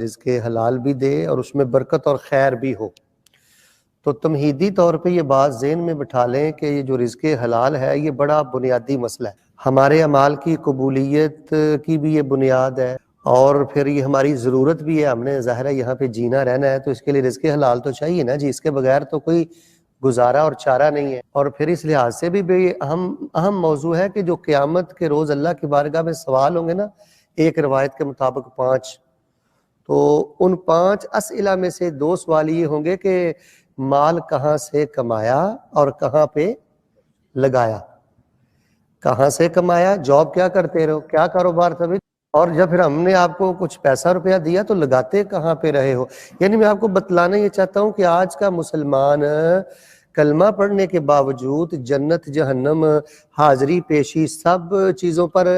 رزق حلال بھی دے اور اس میں برکت اور خیر بھی ہو۔ تو تمہیدی طور پہ یہ بات ذہن میں بٹھا لیں کہ یہ جو رزق حلال ہے یہ بڑا بنیادی مسئلہ ہے، ہمارے اعمال کی قبولیت کی بھی یہ بنیاد ہے، اور پھر یہ ہماری ضرورت بھی ہے، ہم نے ظاہر ہے یہاں پہ جینا رہنا ہے تو اس کے لیے رزق حلال تو چاہیے نا جی، اس کے بغیر تو کوئی گزارا اور چارہ نہیں ہے۔ اور پھر اس لحاظ سے بھی اہم موضوع ہے کہ جو قیامت کے روز اللہ کی بارگاہ میں سوال ہوں گے نا، ایک روایت کے مطابق 5، تو ان 5 اسئلہ میں سے 2 سوال یہ ہوں گے کہ مال کہاں سے کمایا اور کہاں پہ لگایا، کہاں سے کمایا، جاب کیا کرتے رہو، کیا کاروبار تھا، اور جب پھر ہم نے آپ کو کچھ پیسہ روپیہ دیا تو لگاتے کہاں پہ رہے ہو۔ یعنی میں آپ کو بتلانا یہ چاہتا ہوں کہ آج کا مسلمان کلمہ پڑھنے کے باوجود جنت جہنم حاضری پیشی سب چیزوں پر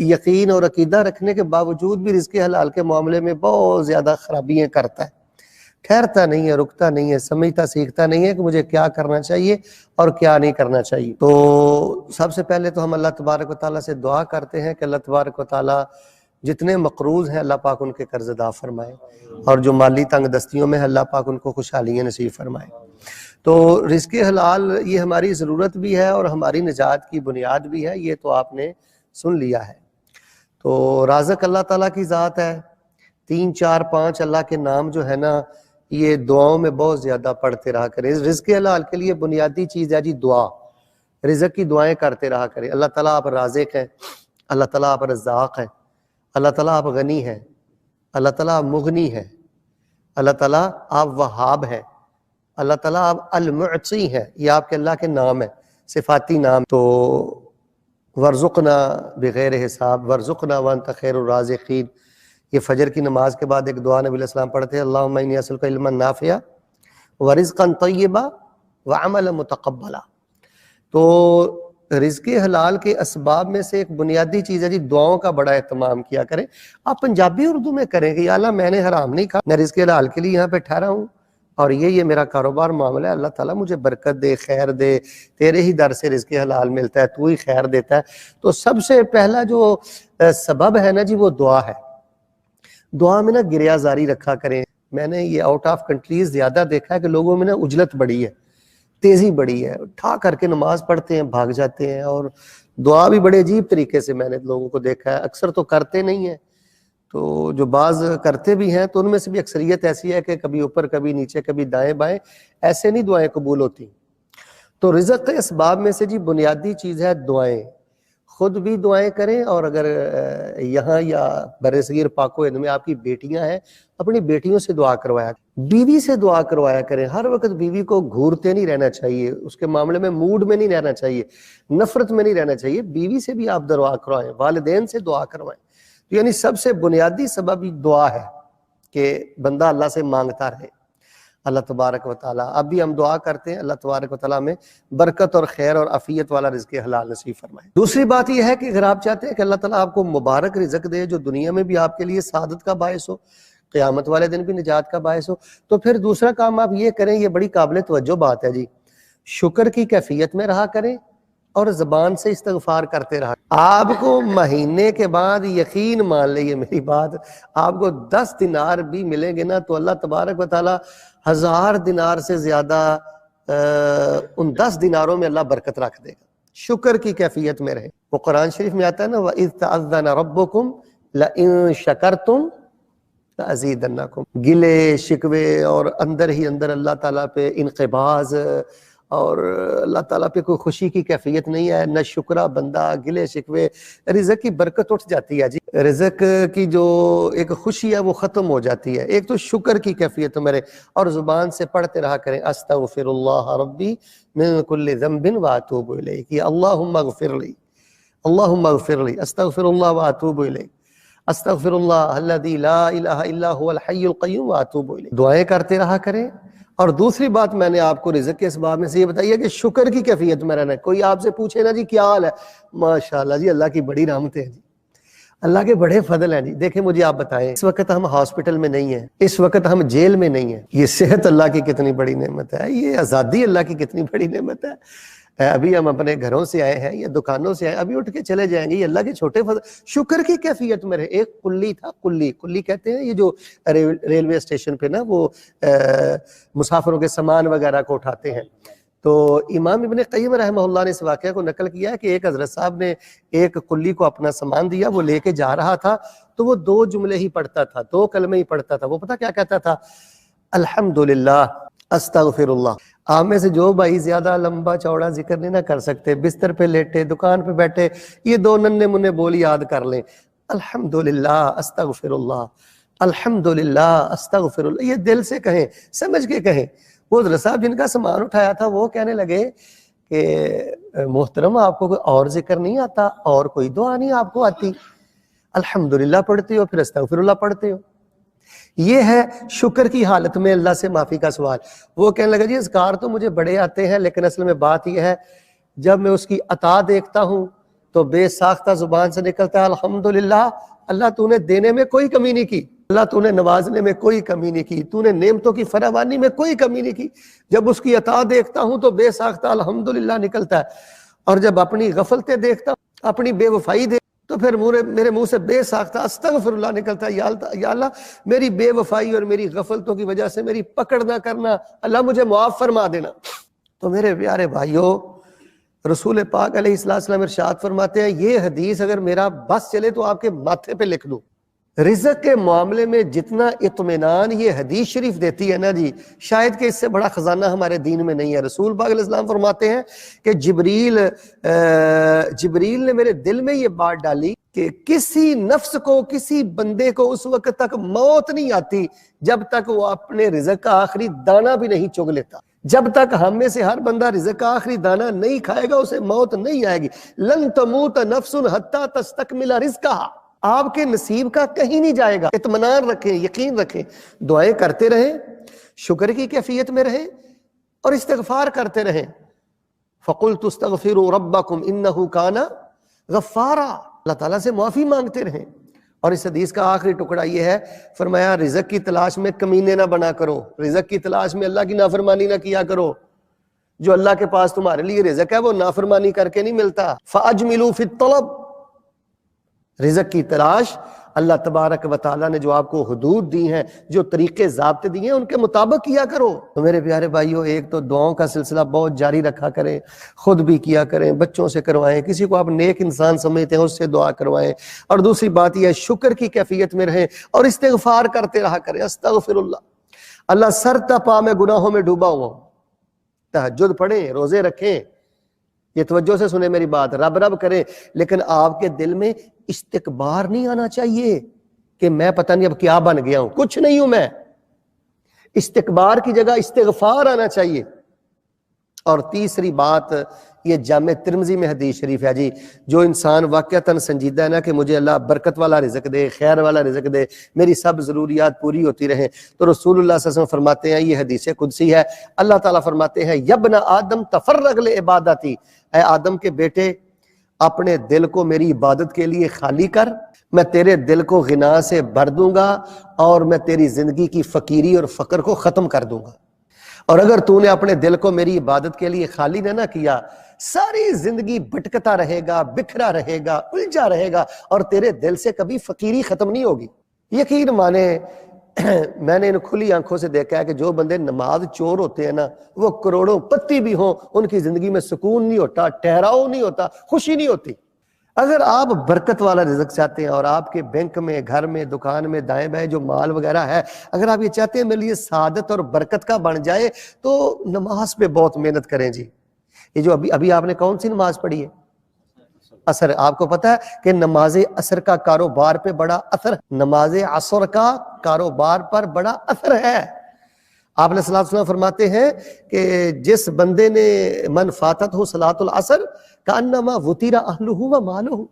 یقین اور عقیدہ رکھنے کے باوجود بھی رزق حلال کے معاملے میں بہت زیادہ خرابیاں کرتا ہے، ٹھہرتا نہیں ہے، رکتا نہیں ہے، سمجھتا سیکھتا نہیں ہے کہ مجھے کیا کرنا چاہیے اور کیا نہیں کرنا چاہیے۔ تو سب سے پہلے تو ہم اللہ تبارک و تعالیٰ سے دعا کرتے ہیں کہ اللہ تبارک و تعالیٰ جتنے مقروض ہیں اللہ پاک ان کے قرض ادا فرمائے، اور جو مالی تنگ دستیوں میں ہے اللہ پاک ان کو خوشحالیاں نصیب فرمائے۔ تو رزق حلال یہ ہماری ضرورت بھی ہے اور ہماری نجات کی بنیاد بھی ہے، یہ تو آپ نے سن لیا ہے۔ تو رازق اللہ تعالیٰ کی ذات ہے، 3 4 5 اللہ کے نام جو ہے نا یہ دعاؤں میں بہت زیادہ پڑھتے رہا کریں۔ رزق حلال کے لیے بنیادی چیز ہے جی دعا، رزق کی دعائیں کرتے رہا کریں۔ اللہ تعالیٰ آپ رازق ہیں، اللہ تعالیٰ آپ رزاق ہیں، اللہ تعالیٰ آپ غنی ہیں، اللہ تعالیٰ آپ مغنی ہیں، اللہ تعالیٰ آپ وہاب ہیں، اللہ تعالیٰ آپ المعطی ہیں، یہ آپ کے اللہ کے نام ہیں، صفاتی نام۔ تو ورزقنا بغیر حساب، ورزقنا وانت خیر الرازقین، یہ فجر کی نماز کے بعد ایک دعا نبی علیہ السلام پڑھتے ہیں، اللہم انی اسألک علما نافعا ورزقا طیبا وعملا متقبلا۔ تو رزق حلال کے اسباب میں سے ایک بنیادی چیز ہے جی دعاؤں کا بڑا اہتمام کیا کریں۔ آپ پنجابی اردو میں کریں کہ یا اللہ میں نے حرام نہیں کھا، میں رزق حلال کے لیے یہاں پہ ٹھہرا ہوں اور یہ میرا کاروبار معاملہ ہے، اللہ تعالیٰ مجھے برکت دے، خیر دے، تیرے ہی در سے رزق حلال ملتا ہے، تو ہی خیر دیتا ہے۔ تو سب سے پہلا جو سبب ہے نا جی وہ دعا ہے۔ دعا میں نا گریہ زاری رکھا کریں۔ میں نے یہ آؤٹ آف کنٹریز زیادہ دیکھا ہے کہ لوگوں میں نا عجلت بڑی ہے، تیزی بڑی ہے، ٹھا کر کے نماز پڑھتے ہیں بھاگ جاتے ہیں، اور دعا بھی بڑے عجیب طریقے سے میں نے لوگوں کو دیکھا ہے، اکثر تو کرتے نہیں ہیں، تو جو بعض کرتے بھی ہیں تو ان میں سے بھی اکثریت ایسی ہے کہ کبھی اوپر کبھی نیچے کبھی دائیں بائیں، ایسے نہیں دعائیں قبول ہوتی۔ تو رزق کے اسباب میں سے جی بنیادی چیز ہے دعائیں، خود بھی دعائیں کریں، اور اگر یہاں یا برصغیر پاک و ہند میں آپ کی بیٹیاں ہیں اپنی بیٹیوں سے دعا کروایا، بیوی سے دعا کروایا کریں۔ ہر وقت بیوی کو گھورتے نہیں رہنا چاہیے، اس کے معاملے میں موڈ میں نہیں رہنا چاہیے، نفرت میں نہیں رہنا چاہیے، بیوی سے بھی آپ دعا کروائیں، والدین سے دعا کروائیں۔ تو یعنی سب سے بنیادی سبب دعا ہے کہ بندہ اللہ سے مانگتا رہے، اللہ تبارک و تعالیٰ۔ اب بھی ہم دعا کرتے ہیں اللہ تبارک و تعالیٰ میں برکت اور خیر اور عافیت والا رزق حلال نصیب فرمائے۔ دوسری بات یہ ہے کہ اگر آپ چاہتے ہیں کہ اللہ تعالیٰ آپ کو مبارک رزق دے جو دنیا میں بھی آپ کے لیے سعادت کا باعث ہو، قیامت والے دن بھی نجات کا باعث ہو، تو پھر دوسرا کام آپ یہ کریں، یہ بڑی قابل توجہ بات ہے جی، شکر کی کیفیت میں رہا کریں اور زبان سے استغفار کرتے رہا۔ آپ کو مہینے کے بعد یقین مان لئیے میری بات، آپ کو 10 دینار بھی ملیں گے نا تو اللہ تبارک و تعالیٰ 1000 دینار سے زیادہ ان 10 دیناروں میں اللہ برکت رکھ دے گا۔ شکر کی کیفیت میں رہے۔ وہ قرآن شریف میں آتا ہے نا وَإِذْ تَأَذَّنَ رَبُّكُمْ لَإِن شَكَرْتُمْ لَأَزِيدَنَّكُمْ، گلے شکوے اور اندر ہی اندر اللہ تعالیٰ پہ انقباض اور اللہ تعالیٰ پہ کوئی خوشی کی کیفیت نہیں ہے، نہ شکرہ بندہ، گلے شکوے، رزق کی برکت اٹھ جاتی ہے جی، رزق کی جو ایک خوشی ہے وہ ختم ہو جاتی ہے۔ ایک تو شکر کی کیفیت میرے، اور زبان سے پڑھتے رہا کریں استغفر اللہ ربی من کل ذنب واتوب الیک، یا اللہم اغفر لی، اللہم اغفر لی، استغفر اللہ واتوب الیک، استغفر اللہ الذی لا الہ الا هو الحی القیوم واتوب الیک۔ دعائیں کرتے رہا کریں۔ اور دوسری بات میں نے آپ کو رزق کے اسباب میں سے یہ بتائی کہ شکر کی کیفیت میں رہنا ہے۔ کوئی آپ سے پوچھے نا جی کیا حال ہے، ماشاءاللہ جی اللہ کی بڑی رحمتیں ہیں جی، اللہ کے بڑے فضل ہیں جی۔ دیکھیں مجھے آپ بتائیں، اس وقت ہم ہاسپٹل میں نہیں ہیں، اس وقت ہم جیل میں نہیں ہیں، یہ صحت اللہ کی کتنی بڑی نعمت ہے، یہ آزادی اللہ کی کتنی بڑی نعمت ہے۔ ابھی ہم اپنے گھروں سے آئے ہیں یا دکانوں سے آئے، ابھی اٹھ کے چلے جائیں گے، یہ اللہ کے چھوٹے فضل، شکر کی کیفیت میں رہے۔ ایک قلی تھا، قلی کہتے ہیں یہ جو ریلوے اسٹیشن پہ نا وہ مسافروں کے سامان وغیرہ کو اٹھاتے ہیں۔ تو امام ابن قیم رحمہ اللہ نے اس واقعہ کو نقل کیا ہے کہ ایک حضرت صاحب نے ایک قلی کو اپنا سامان دیا، وہ لے کے جا رہا تھا تو وہ 2 جملے ہی پڑھتا تھا، 2 کلمے ہی پڑھتا تھا۔ وہ پتہ کیا کہتا تھا؟ الحمدللہ، استغفر اللہ۔ آپ میں سے جو بھائی زیادہ لمبا چوڑا ذکر نہیں نہ کر سکتے، بستر پہ لیٹے، دکان پہ بیٹھے، یہ 2 ننھے منھے بول یاد کر لیں، الحمدللہ استغفر اللہ، الحمدللہ استغفر اللہ، یہ دل سے کہیں، سمجھ کے کہیں۔ وہ حضرت صاحب جن کا سامان اٹھایا تھا وہ کہنے لگے کہ محترم آپ کو کوئی اور ذکر نہیں آتا، اور کوئی دعا نہیں آپ کو آتی؟ الحمدللہ پڑھتے ہو، پھر استغفر اللہ پڑھتے ہو۔ یہ ہے شکر کی حالت میں اللہ سے معافی کا سوال۔ وہ کہنے لگا جی اذکار تو مجھے بڑے آتے ہیں، لیکن اصل میں بات یہ ہے جب میں اس کی عطا دیکھتا ہوں تو بے ساختہ زبان سے نکلتا ہے الحمدللہ، اللہ تو نے دینے میں کوئی کمی نہیں کی، اللہ تو نے نوازنے میں کوئی کمی نہیں کی، تو نے نعمتوں کی فراوانی میں کوئی کمی نہیں کی۔ جب اس کی عطا دیکھتا ہوں تو بے ساختہ الحمدللہ نکلتا ہے، اور جب اپنی غفلتیں دیکھتا ہوں، اپنی بے وفائی دیکھتا تو پھر میرے منہ سے بے ساختہ استغفر اللہ نکلتا ہے، یا اللہ میری بے وفائی اور میری غفلتوں کی وجہ سے میری پکڑ نہ کرنا، اللہ مجھے معاف فرما دینا۔ تو میرے پیارے بھائیوں، رسول پاک علیہ السلام ارشاد فرماتے ہیں یہ حدیث اگر میرا بس چلے تو آپ کے ماتھے پہ لکھ دوں۔ رزق کے معاملے میں جتنا اطمینان یہ حدیث شریف دیتی ہے نا جی، شاید کہ اس سے بڑا خزانہ ہمارے دین میں نہیں ہے۔ رسول پاک علیہ السلام فرماتے ہیں کہ جبریل نے میرے دل میں یہ بات ڈالی کہ کسی نفس کو، کسی بندے کو اس وقت تک موت نہیں آتی جب تک وہ اپنے رزق کا آخری دانہ بھی نہیں چگ لیتا۔ جب تک ہم میں سے ہر بندہ رزق کا آخری دانہ نہیں کھائے گا اسے موت نہیں آئے گی۔ لن تموت نفس حتی تستکمل رزقہا، آپ کے نصیب کا کہیں نہیں جائے گا۔ اطمینان رکھیں، یقین رکھیں، دعائیں کرتے رہیں، شکر کی کیفیت میں رہیں اور استغفار کرتے رہیں۔ فَقُلْتُ اسْتَغْفِرُوا رَبَّكُمْ إِنَّهُ كَانَ غَفَّارًا، اللہ تعالیٰ سے معافی مانگتے رہیں۔ اور اس حدیث کا آخری ٹکڑا یہ ہے، فرمایا رزق کی تلاش میں کمینے نہ بنا کرو، رزق کی تلاش میں اللہ کی نافرمانی نہ کیا کرو۔ جو اللہ کے پاس تمہارے لیے رزق ہے وہ نافرمانی کر کے نہیں ملتا۔ فَأَجْمِلُوا فِي الطَّلَبِ، رزق کی تلاش اللہ تبارک و تعالیٰ نے جو آپ کو حدود دی ہیں، جو طریقے ضابطے دیے ہیں، ان کے مطابق کیا کرو۔ تو میرے پیارے بھائیوں، ایک تو دعاؤں کا سلسلہ بہت جاری رکھا کریں، خود بھی کیا کریں، بچوں سے کروائیں، کسی کو آپ نیک انسان سمجھتے ہیں اس سے دعا کروائیں، اور دوسری بات یہ ہے شکر کی کیفیت میں رہیں اور استغفار کرتے رہا کریں۔ استغفر اللہ، اللہ سر تا پا میں گناہوں میں ڈوبا ہوا ہوں۔ تہجد پڑھیں، روزے رکھیں، یہ توجہ سے سنیں میری بات، رب رب کریں، لیکن آپ کے دل میں استکبار نہیں آنا چاہیے کہ میں پتہ نہیں اب کیا بن گیا ہوں، کچھ نہیں ہوں میں۔ استکبار کی جگہ استغفار آنا چاہیے۔ اور تیسری بات، یہ جامع ترمذی میں حدیث شریف ہے جی، جو انسان واقعتاً سنجیدہ ہے نا کہ مجھے اللہ برکت والا رزق دے، خیر والا رزق دے، میری سب ضروریات پوری ہوتی رہیں، تو رسول اللہ صلی اللہ علیہ وسلم فرماتے ہیں، یہ حدیث قدسی ہے، اللہ تعالیٰ فرماتے ہیں یبن آدم تفرغ لعبادتی، اے آدم کے بیٹے اپنے دل کو میری عبادت کے لیے خالی کر، میں تیرے دل کو غنا سے بھر دوں گا اور میں تیری زندگی کی فقیری اور فقر کو ختم کر دوں گا۔ اور اگر تو نے اپنے دل کو میری عبادت کے لیے خالی نہ کیا، ساری زندگی بھٹکتا رہے گا، بکھرا رہے گا، الجھا رہے گا، اور تیرے دل سے کبھی فقیری ختم نہیں ہوگی۔ یقین مانے میں نے ان کھلی آنکھوں سے دیکھا ہے کہ جو بندے نماز چور ہوتے ہیں نا، وہ کروڑوں پتی بھی ہوں، ان کی زندگی میں سکون نہیں ہوتا، ٹھہراؤ نہیں ہوتا، خوشی نہیں ہوتی۔ اگر آپ برکت والا رزق چاہتے ہیں اور آپ کے بینک میں، گھر میں، دکان میں، دائیں بائیں جو مال وغیرہ ہے، اگر آپ یہ چاہتے ہیں میرے لیے سعادت اور برکت کا بن جائے، تو نماز پہ بہت محنت کریں جی۔ یہ جو ابھی آپ نے کون سی نماز پڑھی ہے؟ اثر۔ آپ کو پتا ہے کہ نماز اثر کا کاروبار پہ بڑا اثر، نماز عصر کا کاروبار پر بڑا اثر ہے۔ آپ علیہ الصلوۃ والسلام فرماتے ہیں کہ جس بندے نے من فاتتہ صلاۃ العصر کانما وطر اہلہ و مالہ،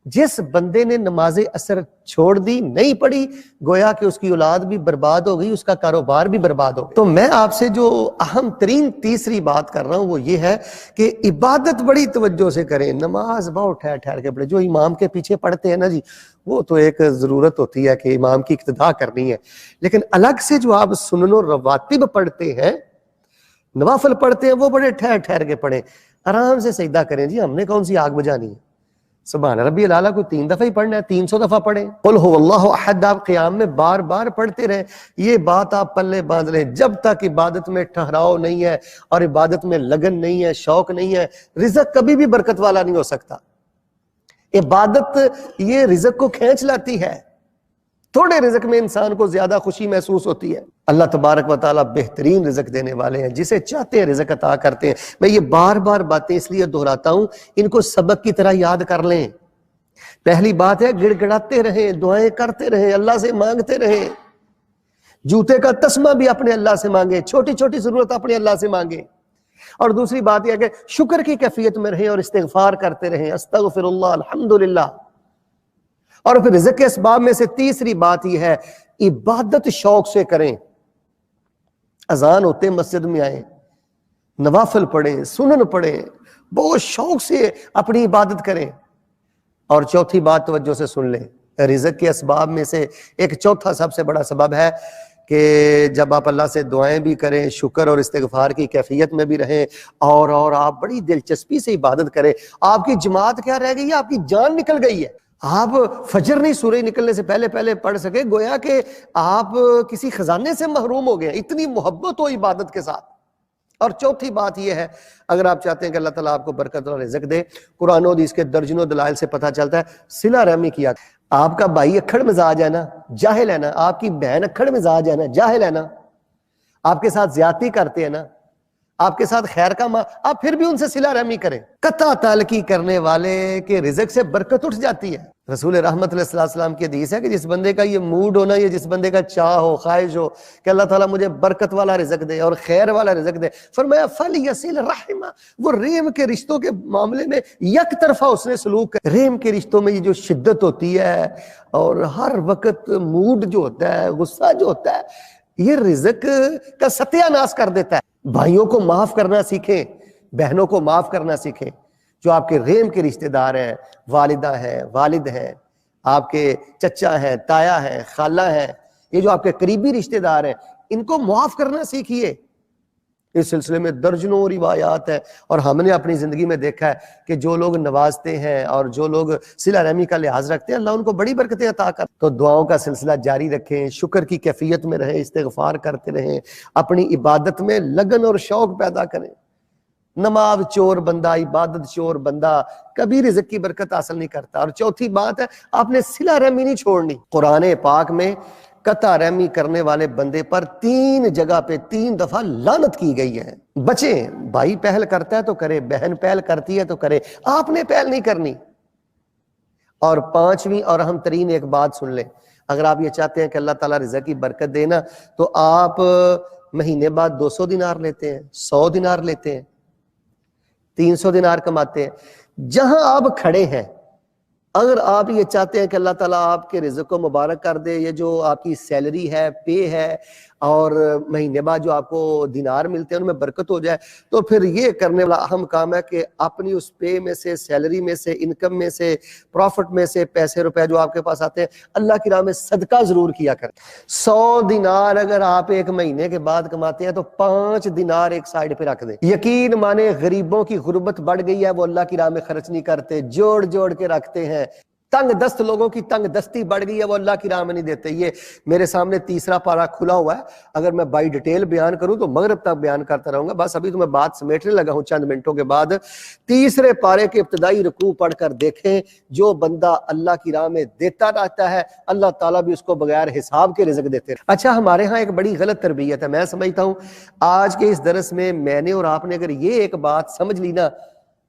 جس بندے نے نماز اثر چھوڑ دی، نہیں پڑھی، گویا کہ اس کی اولاد بھی برباد ہو گئی، اس کا کاروبار بھی برباد ہو گیا۔ تو میں آپ سے جو اہم ترین تیسری بات کر رہا ہوں وہ یہ ہے کہ عبادت بڑی توجہ سے کریں، نماز بہت ٹھہر ٹھہر کے پڑھیں۔ جو امام کے پیچھے پڑھتے ہیں نا جی، وہ تو ایک ضرورت ہوتی ہے کہ امام کی اقتداء کرنی ہے، لیکن الگ سے جو آپ سنن و رواتب پڑھتے ہیں، نوافل پڑھتے ہیں، وہ بڑے ٹھہر ٹھہر کے پڑھیں۔ آرام سے سجدہ کریں جی، ہم نے کون سی آگ بجانی ہے؟ سبحان ربی الاعلیٰ کو 3 دفعہ ہی پڑھنا ہے، 300 دفعہ پڑھیں۔ قل هو اللہ احد آپ قیام میں بار بار پڑھتے رہیں، یہ بات آپ پلے باندھ لیں۔ جب تک عبادت میں ٹھہراؤ نہیں ہے اور عبادت میں لگن نہیں ہے، شوق نہیں ہے، رزق کبھی بھی برکت والا نہیں ہو سکتا۔ عبادت یہ رزق کو کھینچ لاتی ہے، تھوڑے رزق میں انسان کو زیادہ خوشی محسوس ہوتی ہے۔ اللہ تبارک و تعالیٰ بہترین رزق دینے والے ہیں، جسے چاہتے ہیں رزق عطا کرتے ہیں۔ میں یہ بار بار باتیں اس لیے دہراتا ہوں، ان کو سبق کی طرح یاد کر لیں۔ پہلی بات ہے گڑ گڑاتے رہیں، دعائیں کرتے رہیں، اللہ سے مانگتے رہیں۔ جوتے کا تسمہ بھی اپنے اللہ سے مانگے، چھوٹی چھوٹی ضرورت اپنے اللہ سے مانگے۔ اور دوسری بات یہ ہے کہ شکر کی کیفیت میں رہیں اور استغفار کرتے رہیں، استغفر اللہ، الحمدللہ۔ اور پھر رزق کے اسباب میں سے تیسری بات یہ ہے، عبادت شوق سے کریں۔ اذان ہوتے مسجد میں آئیں، نوافل پڑھیں، سنن پڑھیں، بہت شوق سے اپنی عبادت کریں۔ اور چوتھی بات توجہ سے سن لیں، رزق کے اسباب میں سے ایک چوتھا سب سے بڑا سبب ہے کہ جب آپ اللہ سے دعائیں بھی کریں، شکر اور استغفار کی کیفیت میں بھی رہیں، اور آپ بڑی دلچسپی سے عبادت کریں۔ آپ کی جماعت کیا رہ گئی ہے؟ آپ کی جان نکل گئی ہے۔ آپ فجر نہیں سورج نکلنے سے پہلے پہلے پڑھ سکے، گویا کہ آپ کسی خزانے سے محروم ہو گئے، اتنی محبت ہو عبادت کے ساتھ۔ اور چوتھی بات یہ ہے، اگر آپ چاہتے ہیں کہ اللہ تعالیٰ آپ کو برکت اور رزق دے، قرآن و حدیث کے درجنوں دلائل سے پتہ چلتا ہے، صلہ رحمی کیا۔ آپ کا بھائی اکھڑ مزاج ہے نا، جاہل ہے نا، آپ کی بہن اکھڑ مزاج ہے نا، جاہل ہے نا، آپ کے ساتھ زیادتی کرتے ہیں نا، آپ کے ساتھ خیر کا آپ پھر بھی ان سے صلہ رحمی کریں۔ قطع تعلقی کرنے والے کے رزق سے برکت اٹھ جاتی ہے۔ رسول رحمت علیہ السلام کی حدیث ہے کہ جس بندے کا یہ موڈ ہونا، یہ جس بندے کا چاہ ہو، خواہش ہو کہ اللہ تعالیٰ مجھے برکت والا رزق دے اور خیر والا رزق دے، فرمایا فَلْيَصِلْ رَحِمَ، وہ رحم کے رشتوں کے معاملے میں یک طرفہ اس نے سلوک کر۔ رحم کے رشتوں میں یہ جو شدت ہوتی ہے اور ہر وقت موڈ جو ہوتا ہے، غصہ جو ہوتا ہے، یہ رزق کا ستیہ ناش کر دیتا ہے۔ بھائیوں کو معاف کرنا سیکھیں، بہنوں کو معاف کرنا سیکھیں۔ جو آپ کے رحم کے رشتہ دار ہیں، والدہ ہیں، والد ہیں، آپ کے چچا ہیں، تایا ہیں، خالہ ہیں، یہ جو آپ کے قریبی رشتہ دار ہیں، ان کو معاف کرنا سیکھیے۔ اس سلسلے میں درجنوں روایات ہیں، اور ہم نے اپنی زندگی میں دیکھا ہے کہ جو لوگ نوازتے ہیں اور جو لوگ صلہ رحمی کا لحاظ رکھتے ہیں، اللہ ان کو بڑی برکتیں عطا کر۔ تو دعاؤں کا سلسلہ جاری رکھیں، شکر کی کیفیت میں رہیں، استغفار کرتے رہیں، اپنی عبادت میں لگن اور شوق پیدا کریں۔ نماز چور بندہ، عبادت چور بندہ کبھی رزق کی برکت حاصل نہیں کرتا۔ اور چوتھی بات ہے، آپ نے صلہ رحمی نہیں چھوڑنی۔ قرآن پاک میں قطع رحمی کرنے والے بندے پر 3 جگہ پہ 3 دفعہ لعنت کی گئی ہے۔ بچیں، بھائی پہل کرتا ہے تو کرے، بہن پہل کرتی ہے تو کرے، آپ نے پہل نہیں کرنی۔ اور 5ویں اور اہم ترین ایک بات سن لیں، اگر آپ یہ چاہتے ہیں کہ اللہ تعالیٰ رزق کی برکت دینا، تو آپ مہینے بعد 200 دینار لیتے ہیں، 100 دینار لیتے ہیں، 300 دینار کماتے ہیں، جہاں آپ کھڑے ہیں، اگر آپ یہ چاہتے ہیں کہ اللہ تعالیٰ آپ کے رزق کو مبارک کر دے، یہ جو آپ کی سیلری ہے، پے ہے، اور مہینے بعد جو آپ کو دینار ملتے ہیں ان میں برکت ہو جائے، تو پھر یہ کرنے والا اہم کام ہے کہ اپنی اس پے میں سے، سیلری میں سے، انکم میں سے، پروفٹ میں سے پیسے روپے جو آپ کے پاس آتے ہیں، اللہ کی راہ میں صدقہ ضرور کیا کریں۔ 100 دینار اگر آپ ایک مہینے کے بعد کماتے ہیں تو 5 دینار ایک سائڈ پہ رکھ دیں۔ یقین مانے غریبوں کی غربت بڑھ گئی ہے، وہ اللہ کی راہ میں خرچ نہیں کرتے، جوڑ جوڑ کے رکھتے ہیں۔ تنگ دست لوگوں کی تنگ دستی بڑھ گئی ہے، وہ اللہ کی راہ میں نہیں دیتے۔ یہ میرے سامنے تیسرا پارہ کھلا ہوا ہے، اگر میں بائی ڈیٹیل بیان کروں تو مغرب تک بیان کرتا رہوں گا، بس ابھی تو میں بات سمیٹنے لگا ہوں چند منٹوں کے بعد۔ تیسرے پارے کے ابتدائی رکوع پڑھ کر دیکھیں، جو بندہ اللہ کی راہ میں دیتا رہتا ہے، اللہ تعالیٰ بھی اس کو بغیر حساب کے رزق دیتے ہیں۔ اچھا، ہمارے ہاں ایک بڑی غلط تربیت ہے، میں سمجھتا ہوں آج کے اس درس میں میں نے اور آپ نے اگر یہ ایک بات سمجھ لی نا،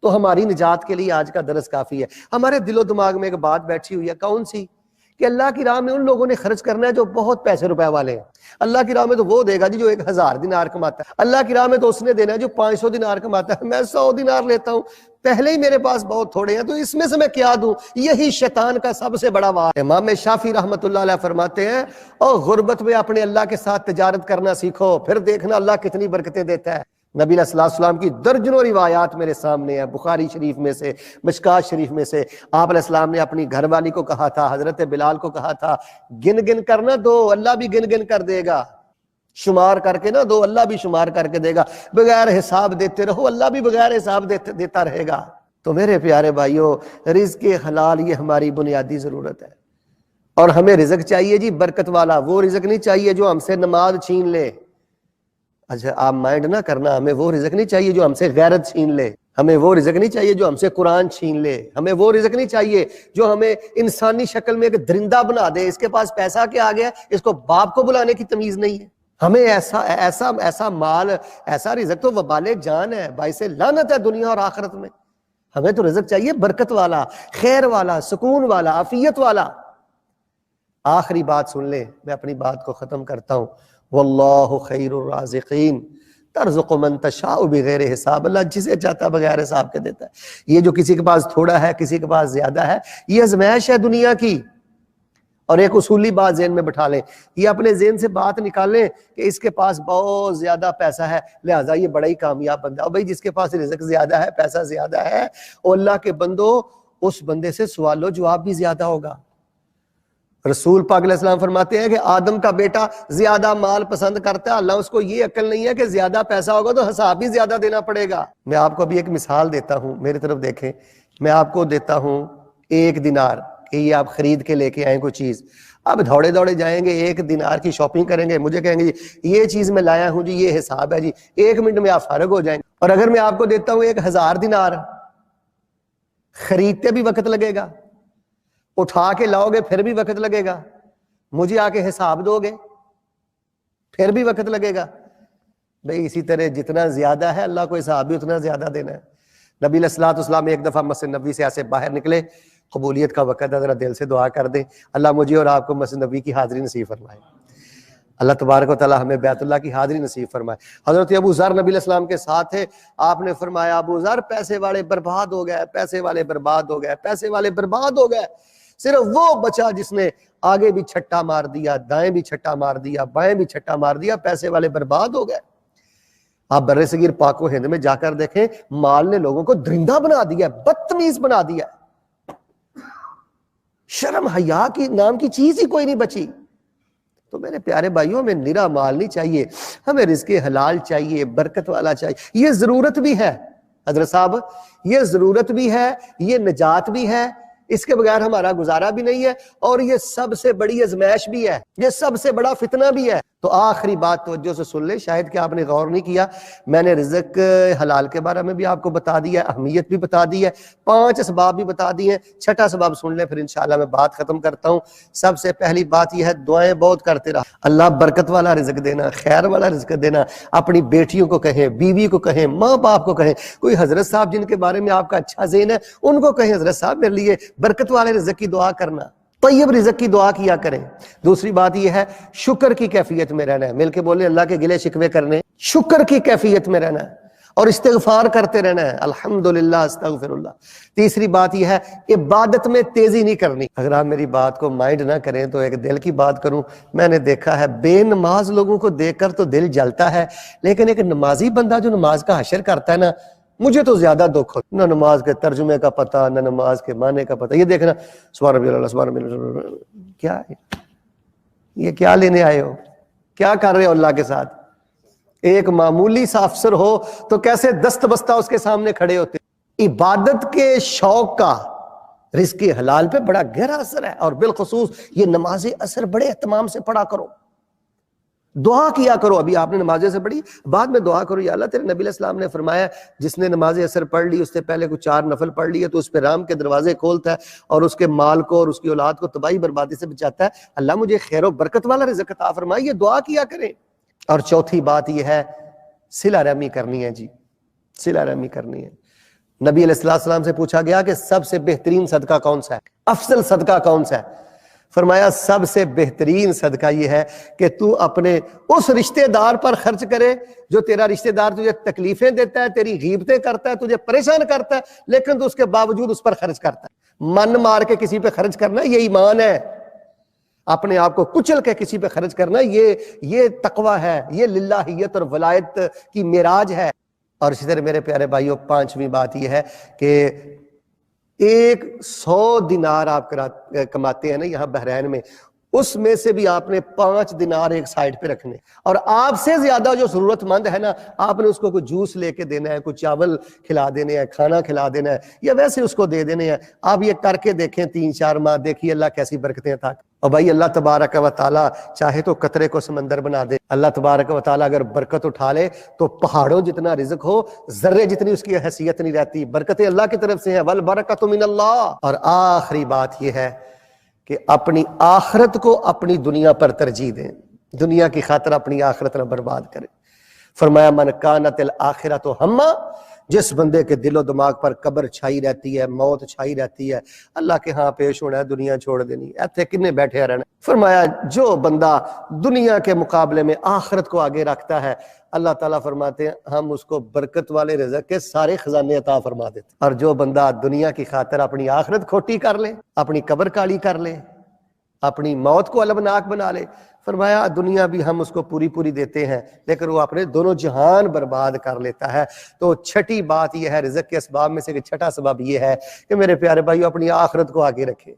تو ہماری نجات کے لیے آج کا درس کافی ہے۔ ہمارے دل و دماغ میں ایک بات بیٹھی ہوئی ہے، کون سی؟ کہ اللہ کی راہ میں ان لوگوں نے خرچ کرنا ہے جو بہت پیسے روپے والے ہیں۔ اللہ کی راہ میں تو وہ دے گا جی جو 1000 دینار کماتا ہے، اللہ کی راہ میں تو اس نے دینا ہے جو 500 دینار کماتا ہے۔ میں 100 دینار لیتا ہوں، پہلے ہی میرے پاس بہت تھوڑے ہیں، تو اس میں سے میں کیا دوں؟ یہی شیطان کا سب سے بڑا وار ہے۔ امام شافعی رحمۃ اللہ علیہ فرماتے ہیں، اور غربت میں اپنے اللہ کے ساتھ تجارت کرنا سیکھو، پھر دیکھنا اللہ کتنی برکتیں دیتا ہے۔ نبی علیہ السلام کی درجنوں روایات میرے سامنے ہیں، بخاری شریف میں سے، مشکات شریف میں سے۔ آپ علیہ السلام نے اپنی گھر والی کو کہا تھا، حضرت بلال کو کہا تھا، گن گن کرنا دو، اللہ بھی گن گن کر دے گا۔ شمار کر کے نہ دو، اللہ بھی شمار کر کے دے گا، بغیر حساب دیتے رہو، اللہ بھی بغیر حساب دیتا رہے گا۔ تو میرے پیارے بھائیوں، رزق حلال یہ ہماری بنیادی ضرورت ہے، اور ہمیں رزق چاہیے جی برکت والا، وہ رزق نہیں چاہیے جو ہم سے نماز چھین لے۔ اچھا آپ مائنڈ نہ کرنا، ہمیں وہ رزق نہیں چاہیے جو ہم سے غیرت چھین لے، ہمیں وہ رزق نہیں چاہیے جو ہم سے قرآن چھین لے، ہمیں وہ رزق نہیں چاہیے جو ہمیں انسانی شکل میں ایک درندہ بنا دے، اس کے پاس پیسہ کیا آ گیا، اس کو باپ کو بلانے کی تمیز نہیں ہے۔ ہمیں ایسا مال، ایسا رزق تو وبال جان ہے، باعث لعنت ہے دنیا اور آخرت میں۔ ہمیں تو رزق چاہیے برکت والا، خیر والا، سکون والا، عافیت والا۔ آخری بات سن لیں، میں اپنی بات کو ختم کرتا ہوں۔ واللہ خیر الرازقین ترزق من تشاء بغیر حساب، اللہ جسے چاہتا بغیر حساب کے دیتا ہے۔ یہ جو کسی کے پاس تھوڑا ہے، کسی کے پاس زیادہ ہے، یہ ازمائش ہے دنیا کی۔ اور ایک اصولی بات ذہن میں بٹھا لیں، یہ اپنے ذہن سے بات نکالیں کہ اس کے پاس بہت زیادہ پیسہ ہے لہٰذا یہ بڑا ہی کامیاب بندہ ہے۔ اور بھائی جس کے پاس رزق زیادہ ہے، پیسہ زیادہ ہے، اور اللہ کے بندو، اس بندے سے سوال و جواب بھی زیادہ ہوگا۔ رسول پاک علیہ السلام فرماتے ہیں کہ آدم کا بیٹا زیادہ مال پسند کرتا ہے، اللہ اس کو یہ عقل نہیں ہے کہ زیادہ پیسہ ہوگا تو حساب بھی زیادہ دینا پڑے گا۔ میں آپ کو ابھی ایک مثال دیتا ہوں، میری طرف دیکھیں، میں آپ کو دیتا ہوں 1 دینار کہ یہ آپ خرید کے لے کے آئیں کوئی چیز، اب دوڑے دوڑے جائیں گے 1 دینار کی شاپنگ کریں گے، مجھے کہیں گے جی یہ چیز میں لایا ہوں جی، یہ حساب ہے جی، 1 منٹ میں آپ فارغ ہو جائیں گے۔ اور اگر میں آپ کو دیتا ہوں 1000 دینار، خریدتے بھی وقت لگے گا، اٹھا کے لاؤ گے پھر بھی وقت لگے گا، مجھے آ کے حساب دو گے پھر بھی وقت لگے گا۔ بھئی اسی طرح جتنا زیادہ ہے اللہ کو حساب بھی اتنا زیادہ دینا ہے۔ نبی علیہ الصلوۃ والسلام ایک دفعہ مسجد نبوی سے ایسے باہر نکلے، قبولیت کا وقت ہے، ذرا دل سے دعا کر دیں اللہ مجھے اور آپ کو مسجد نبوی کی حاضری نصیب فرمائے، اللہ تبارک و تعالی ہمیں بیت اللہ کی حاضری نصیب فرمائے۔ حضرت ابو ذر نبی علیہ السلام کے ساتھ تھے، آپ نے فرمایا ابو ذر پیسے والے برباد ہو گئے، پیسے والے برباد ہو گئے، پیسے والے برباد ہو گئے، صرف وہ بچا جس نے آگے بھی چھٹا مار دیا، دائیں بھی چھٹا مار دیا، بائیں بھی چھٹا مار دیا، پیسے والے برباد ہو گئے۔ آپ بر صغیر پاک و ہند میں جا کر دیکھیں، مال نے لوگوں کو درندہ بنا دیا، بدتمیز بنا دیا، شرم حیا کی نام کی چیز ہی کوئی نہیں بچی۔ تو میرے پیارے بھائیوں، ہمیں نرا مال نہیں چاہیے، ہمیں رزق حلال چاہیے، برکت والا چاہیے۔ یہ ضرورت بھی ہے حضرت صاحب، یہ ضرورت بھی ہے، یہ نجات بھی ہے، اس کے بغیر ہمارا گزارا بھی نہیں ہے، اور یہ سب سے بڑی ازمائش بھی ہے، یہ سب سے بڑا فتنہ بھی ہے۔ تو آخری بات توجہ سے سن لیں، شاید کہ آپ نے غور نہیں کیا، میں نے رزق حلال کے بارے میں بھی آپ کو بتا دیا، اہمیت بھی بتا دی ہے، 5 اسباب بھی بتا دیے ہیں، 6واں سبب سن لیں پھر انشاءاللہ میں بات ختم کرتا ہوں۔ سب سے پہلی بات یہ ہے، دعائیں بہت کرتے رہا، اللہ برکت والا رزق دینا، خیر والا رزق دینا۔ اپنی بیٹیوں کو کہیں، بیوی کو کہیں، ماں باپ کو کہیں، کوئی حضرت صاحب جن کے بارے میں آپ کا اچھا ذہن ہے ان کو کہیں حضرت صاحب میرے لیے برکت والے رزق کی دعا کرنا، طیب رزق کی دعا کیا کریں۔ دوسری بات یہ ہے شکر کی کیفیت میں رہنا ہے، مل کے بولیں اللہ کے گلے شکوے کرنے، شکر کی کیفیت میں رہنا ہے اور استغفار کرتے رہنا ہے، الحمدللہ استغفر اللہ۔ تیسری بات یہ ہے عبادت میں تیزی نہیں کرنی۔ اگر آپ میری بات کو مائنڈ نہ کریں تو ایک دل کی بات کروں، میں نے دیکھا ہے بے نماز لوگوں کو دیکھ کر تو دل جلتا ہے، لیکن ایک نمازی بندہ جو نماز کا حشر کرتا ہے نا، مجھے تو زیادہ دکھ ہوتا، نہ نماز کے ترجمے کا پتہ، نہ نماز کے معنی کا پتہ۔ یہ دیکھنا سبحان ربی اللہ سبحان ربی اللہ، کیا ہے یہ، کیا لینے آئے ہو، کیا کر رہے ہو اللہ کے ساتھ؟ ایک معمولی سا افسر ہو تو کیسے دست بستہ اس کے سامنے کھڑے ہوتے۔ عبادت کے شوق کا رزق حلال پہ بڑا گہرا اثر ہے، اور بالخصوص یہ نماز اثر بڑے اہتمام سے پڑھا کرو، دعا کیا کرو۔ ابھی آپ نے نماز اثر پڑھی، بعد میں دعا کرو، یا اللہ تیرے نبی علیہ السلام نے فرمایا جس نے نماز اثر پڑھ لی اس سے پہلے کوئی 4 نفل پڑھ لیے تو اس پہ رحم کے دروازے کھولتا ہے اور اس کے مال کو اور اس کی اولاد کو تباہی بربادی سے بچاتا ہے، اللہ مجھے خیر و برکت والا رزق عطا فرمائے، یہ دعا کیا کریں۔ اور چوتھی بات یہ ہے صلہ رحمی کرنی ہے جی، صلہ رحمی کرنی ہے۔ نبی علیہ السلام سے پوچھا گیا کہ سب سے بہترین صدقہ کون سا ہے، افضل صدقہ کون سا ہے؟ فرمایا سب سے بہترین صدقہ یہ ہے کہ تو اپنے اس رشتہ دار پر خرچ کرے جو تیرا رشتہ دار تجھے تکلیفیں دیتا ہے، تیری غیبتیں کرتا ہے، تجھے پریشان کرتا ہے، لیکن تو اس کے باوجود اس پر خرچ کرتا ہے۔ من مار کے کسی پہ خرچ کرنا یہ ایمان ہے، اپنے آپ کو کچل کے کسی پہ خرچ کرنا یہ تقوی ہے، یہ للہیت اور ولایت کی معراج ہے۔ اور اسی طرح میرے پیارے بھائیوں 5ویں بات یہ ہے کہ 100 دینار آپ کماتے ہیں نا یہاں بحرین میں، اس میں سے بھی آپ نے 5 دینار ایک سائڈ پہ رکھنے، اور آپ سے زیادہ جو ضرورت مند ہے نا، آپ نے اس کو کوئی جوس لے کے دینا ہے، کوئی چاول کھلا دینے ہیں، کھانا کھلا دینا ہے، یا ویسے اس کو دے دینے ہیں۔ آپ یہ کر کے دیکھیں 3-4 ماہ، دیکھیے اللہ کیسی برکتیں عطا کرے۔ اور بھائی اللہ تبارک و تعالیٰ چاہے تو قطرے کو سمندر بنا دے، اللہ تبارک و تعالیٰ اگر برکت اٹھا لے تو پہاڑوں جتنا رزق ہو، ذرے جتنی اس کی حیثیت نہیں رہتی، برکتیں اللہ کی طرف سے ہیں، والبرکۃ من اللہ۔ اور آخری بات یہ ہے کہ اپنی آخرت کو اپنی دنیا پر ترجیح دیں، دنیا کی خاطر اپنی آخرت نہ برباد کریں۔ فرمایا من کانت الآخرۃ ہمہ، جس بندے کے دل و دماغ پر قبر چھائی رہتی ہے، موت چھائی رہتی ہے، اللہ کے ہاں پیش ہونا ہے، دنیا چھوڑ دینی، ایتھے کنے بیٹھے رہنا۔ فرمایا جو بندہ دنیا کے مقابلے میں آخرت کو آگے رکھتا ہے، اللہ تعالیٰ فرماتے ہیں ہم اس کو برکت والے رزق کے سارے خزانے عطا فرما دیتے۔ اور جو بندہ دنیا کی خاطر اپنی آخرت کھوٹی کر لے، اپنی قبر کالی کر لے، اپنی موت کو المناک بنا لے، فرمایا دنیا بھی ہم اس کو پوری دیتے ہیں، لیکن وہ اپنے دونوں جہان برباد کر لیتا ہے۔ تو چھٹی بات یہ ہے رزق کے اسباب میں سے کہ چھٹا سبب یہ ہے کہ میرے پیارے بھائیو اپنی آخرت کو آگے رکھیں۔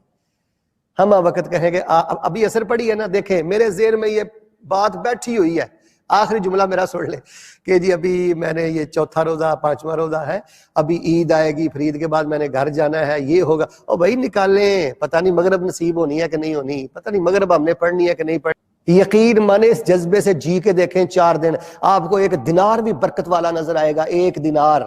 ہم وقت کہیں گے ابھی اثر پڑی ہے نا، دیکھیں میرے ذہن میں یہ بات بیٹھی ہوئی ہے، آخری جملہ میرا سن لیں کہ جی ابھی میں نے یہ 4تھا روزہ 5واں روزہ ہے، ابھی عید آئے گی، پھر عید کے بعد میں نے گھر جانا ہے، یہ ہوگا، او بھائی نکالیں، پتہ نہیں مغرب نصیب ہونی ہے کہ نہیں ہونی، پتہ نہیں مغرب ہم نے پڑھنی ہے کہ نہیں پڑھنی۔ یقین مانے اس جذبے سے جی کے دیکھیں 4 دن، آپ کو 1 دینار بھی برکت والا نظر آئے گا، 1 دینار۔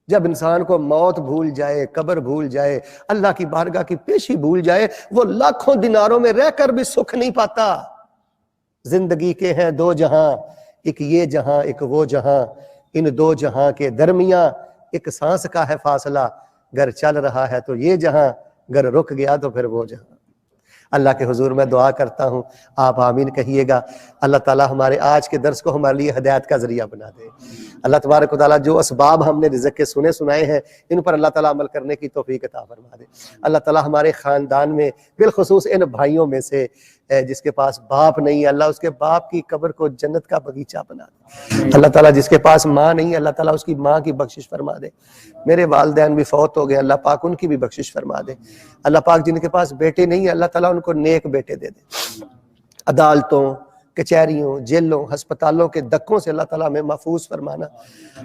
جب انسان کو موت بھول جائے، قبر بھول جائے، اللہ کی بارگاہ کی پیشی بھول جائے، وہ لاکھوں دیناروں میں رہ کر بھی سکھ نہیں پاتا۔ زندگی کے ہیں 2 جہاں، ایک یہ جہاں ایک وہ جہاں، ان 2 جہاں کے درمیان ایک سانس کا ہے فاصلہ، گر چل رہا ہے تو یہ جہاں، گر رک گیا تو پھر وہ جہاں۔ اللہ کے حضور میں دعا کرتا ہوں، آپ آمین کہیے گا۔ اللہ تعالیٰ ہمارے آج کے درس کو ہمارے لیے ہدایت کا ذریعہ بنا دے۔ اللہ تبارک و تعالیٰ جو اسباب ہم نے رزق کے سنائے ہیں، ان پر اللہ تعالیٰ عمل کرنے کی توفیق عطا فرما دے۔ اللہ تعالیٰ ہمارے خاندان میں بالخصوص ان بھائیوں میں سے جس کے پاس باپ نہیں ہے، اللہ اس کے باپ کی قبر کو جنت کا باغیچہ بنا دے۔ اللہ تعالیٰ جس کے پاس ماں نہیں ہے، اللہ تعالیٰ اس کی ماں کی بخشش فرما دے۔ میرے والدین بھی فوت ہو گئے، اللہ پاک ان کی بھی بخشش فرما دے۔ اللہ پاک جن کے پاس بیٹے نہیں ہیں، اللہ تعالیٰ ان کو نیک بیٹے دے دے۔ عدالتوں، کچہریوں، جیلوں، ہسپتالوں کے دکوں سے اللہ تعالیٰ ہمیں محفوظ فرمانا۔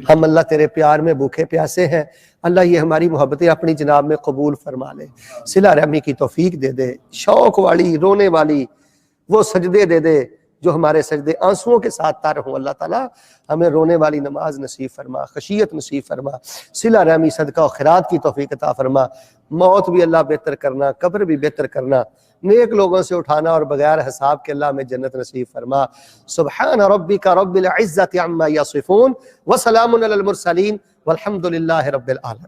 ہم اللہ تیرے پیار میں بھوکے پیاسے ہیں، اللہ یہ ہماری محبتیں اپنی جناب میں قبول فرما لے، صلہ رحمی کی توفیق دے دے، شوق والی رونے والی وہ سجدے دے دے جو ہمارے سجدے آنسوؤں کے ساتھ تر ہوں۔ اللہ تعالیٰ ہمیں رونے والی نماز نصیب فرما، خشیت نصیب فرما، صلہ رحمی صدقہ و خیرات کی توفیق عطا فرما۔ موت بھی اللہ بہتر کرنا، قبر بھی بہتر کرنا، نیک لوگوں سے اٹھانا اور بغیر حساب کے اللہ ہمیں جنت نصیب فرما۔ سبحان ربک رب العزت عما یصفون وسلام علی المرسلین والحمد للہ رب العالمین۔